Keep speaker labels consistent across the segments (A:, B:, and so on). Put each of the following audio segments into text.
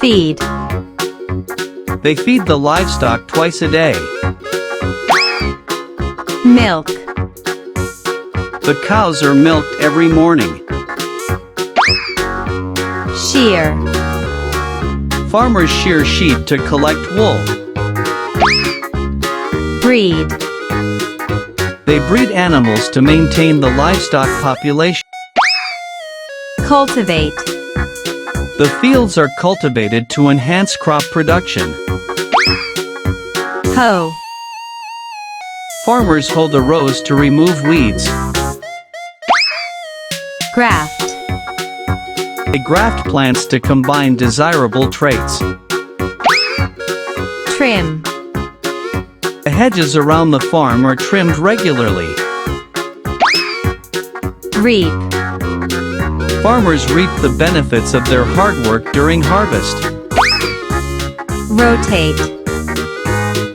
A: Feed.
B: They feed the livestock twice a day.
A: Milk.
B: The cows are milked every morning.
A: Shear.
B: Farmers shear sheep to collect wool.
A: Breed.
B: They breed animals to maintain the livestock population.
A: Cultivate.
B: The fields are cultivated to enhance crop production.
A: Hoe.
B: Farmers hoe the rows to remove weeds.
A: Graft.
B: They graft plants to combine desirable traits.
A: Trim.
B: The hedges around the farm are trimmed regularly.
A: Reap.
B: Farmers reap the benefits of their hard work during harvest.
A: Rotate.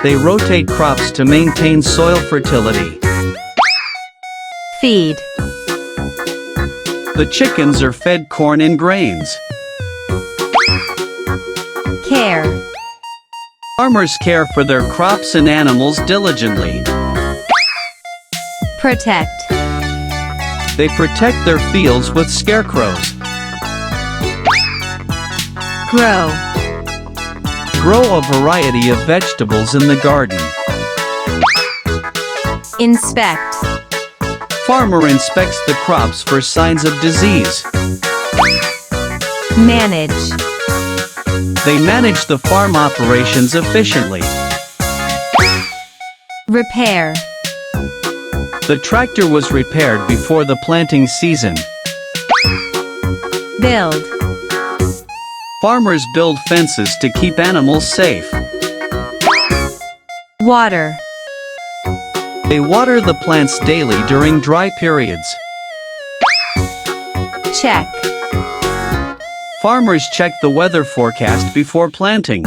B: They rotate crops to maintain soil fertility.
A: Feed.
B: The chickens are fed corn and grains.
A: Care.
B: Farmers care for their crops and animals diligently.
A: Protect.
B: They protect their fields with scarecrows.
A: Grow.
B: Grow a variety of vegetables in the garden.
A: Inspect.
B: Farmer inspects the crops for signs of disease.
A: Manage.
B: They manage the farm operations efficiently.
A: Repair.
B: The tractor was repaired before the planting season.
A: Build.
B: Farmers build fences to keep animals safe.
A: Water.
B: They water the plants daily during dry periods.
A: Check.
B: Farmers check the weather forecast before planting.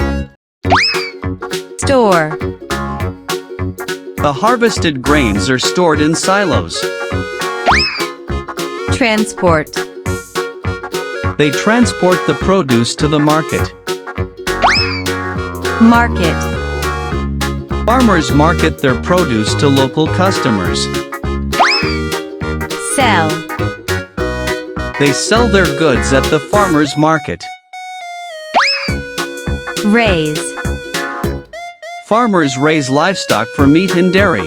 A: Store.
B: The harvested grains are stored in silos.
A: Transport.
B: They transport the produce to the market.
A: Market.
B: Farmers market their produce to local customers.
A: Sell.
B: They sell their goods at the farmers' market.
A: Raise.
B: Farmers raise livestock for meat and dairy.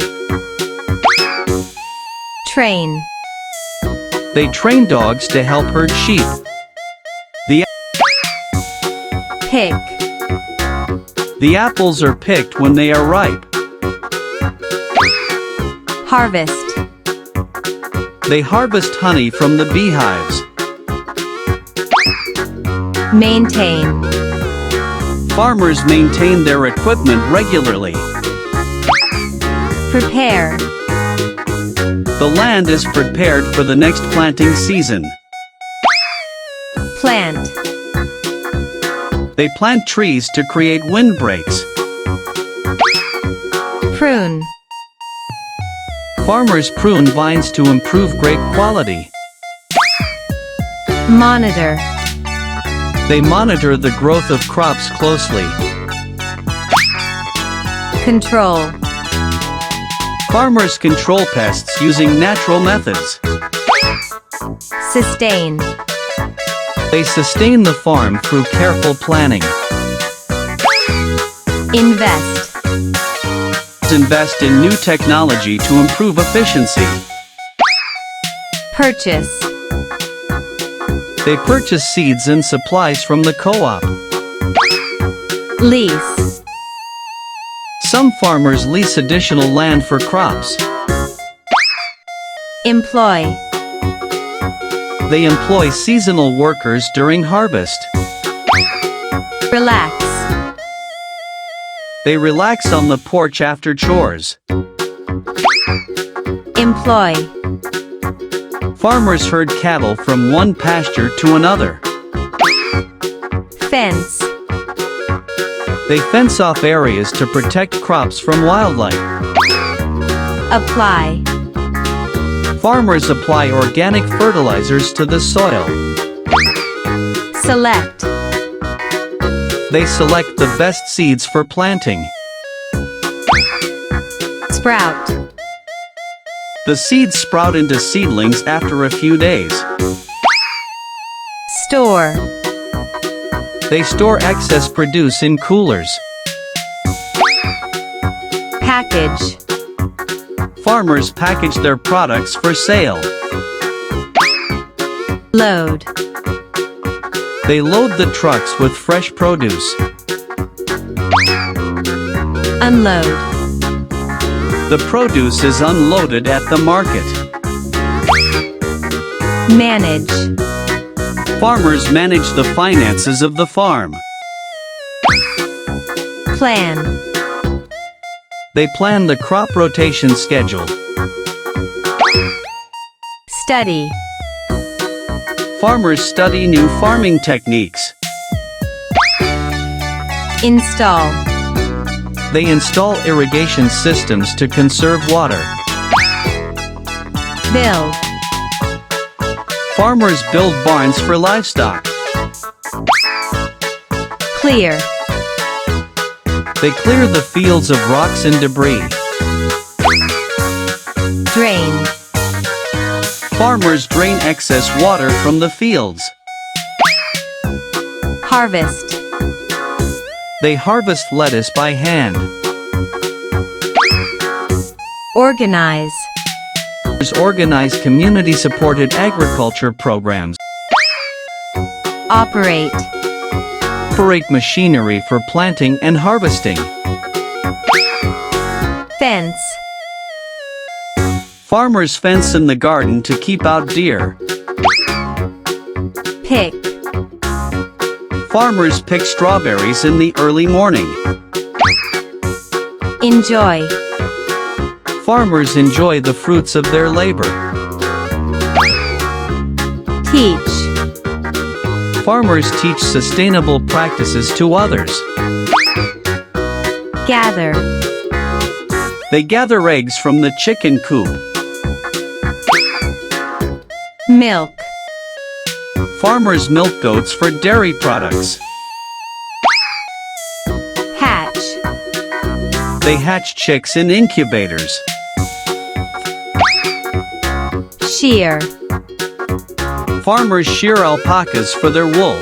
A: Train.
B: They train dogs to help herd sheep.
A: Pick.
B: The apples are picked when they are ripe.
A: Harvest.
B: They harvest honey from the beehives.
A: Maintain.
B: Farmers maintain their equipment regularly.
A: Prepare.
B: The land is prepared for the next planting season.
A: Plant.
B: They plant trees to create windbreaks.
A: Prune.
B: Farmers prune vines to improve grape quality.
A: Monitor.
B: They monitor the growth of crops closely.
A: Control.
B: Farmers control pests using natural methods.
A: Sustain.
B: They sustain the farm through careful planning.
A: Invest.
B: Invest in new technology to improve efficiency.
A: Purchase.
B: They purchase seeds and supplies from the co-op.
A: Lease.
B: Some farmers lease additional land for crops.
A: Employ.
B: They employ seasonal workers during harvest.
A: Relax.
B: They relax on the porch after chores.
A: Employ.
B: Farmers herd cattle from one pasture to another.
A: Fence.
B: They fence off areas to protect crops from wildlife.
A: Apply.
B: Farmers apply organic fertilizers to the soil.
A: Select.
B: They select the best seeds for planting.
A: Sprout.
B: The seeds sprout into seedlings after a few days.
A: Store.
B: They store excess produce in coolers.
A: Package.
B: Farmers package their products for sale.
A: Load.
B: They load the trucks with fresh produce.
A: Unload.
B: The produce is unloaded at the market.
A: Manage.
B: Farmers manage the finances of the farm.
A: Plan.
B: They plan the crop rotation schedule.
A: Study.
B: Farmers study new farming techniques.
A: Install.
B: They install irrigation systems to conserve water.
A: Build.
B: Farmers build barns for livestock.
A: Clear.
B: They clear the fields of rocks and debris.
A: Drain.
B: Farmers drain excess water from the fields.
A: Harvest.
B: They harvest lettuce by hand.
A: Organize.
B: Farmers organize community-supported agriculture programs.
A: Operate.
B: Operate machinery for planting and harvesting.
A: Fence.
B: Farmers fence in the garden to keep out deer.
A: Pick.
B: Farmers pick strawberries in the early morning.
A: Enjoy.
B: Farmers enjoy the fruits of their labor.
A: Teach.
B: Farmers teach sustainable practices to others.
A: Gather.
B: They gather eggs from the chicken coop.
A: Milk.
B: Farmers milk goats for dairy products.
A: Hatch.
B: They hatch chicks in incubators.
A: Shear.
B: Farmers shear alpacas for their wool.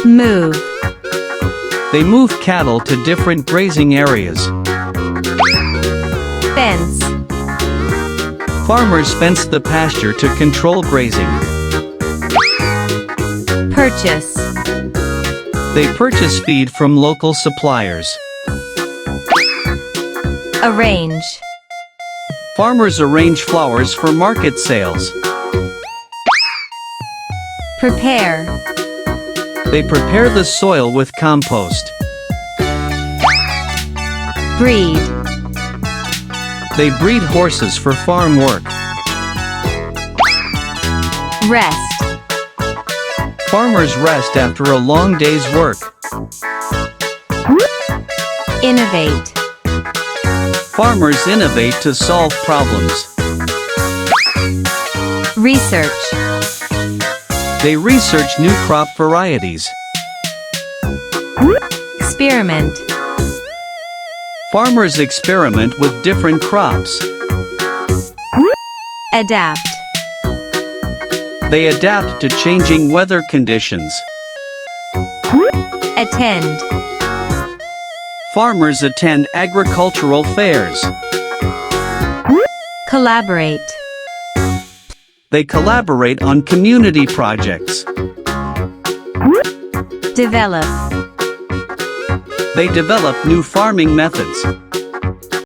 A: Move.
B: They move cattle to different grazing areas.
A: Fence.
B: Farmers fence the pasture to control grazing.
A: Purchase.
B: They purchase feed from local suppliers.
A: Arrange.
B: Farmers arrange flowers for market sales.
A: Prepare.
B: They prepare the soil with compost.
A: Breed.
B: They breed horses for farm work.
A: Rest.
B: Farmers rest after a long day's work.
A: Innovate.
B: Farmers innovate to solve problems.
A: Research.
B: They research new crop varieties.
A: Experiment.
B: Farmers experiment with different crops.
A: Adapt.
B: They adapt to changing weather conditions.
A: Attend.
B: Farmers attend agricultural fairs.
A: Collaborate.
B: They collaborate on community projects.
A: Develop.
B: They develop new farming methods.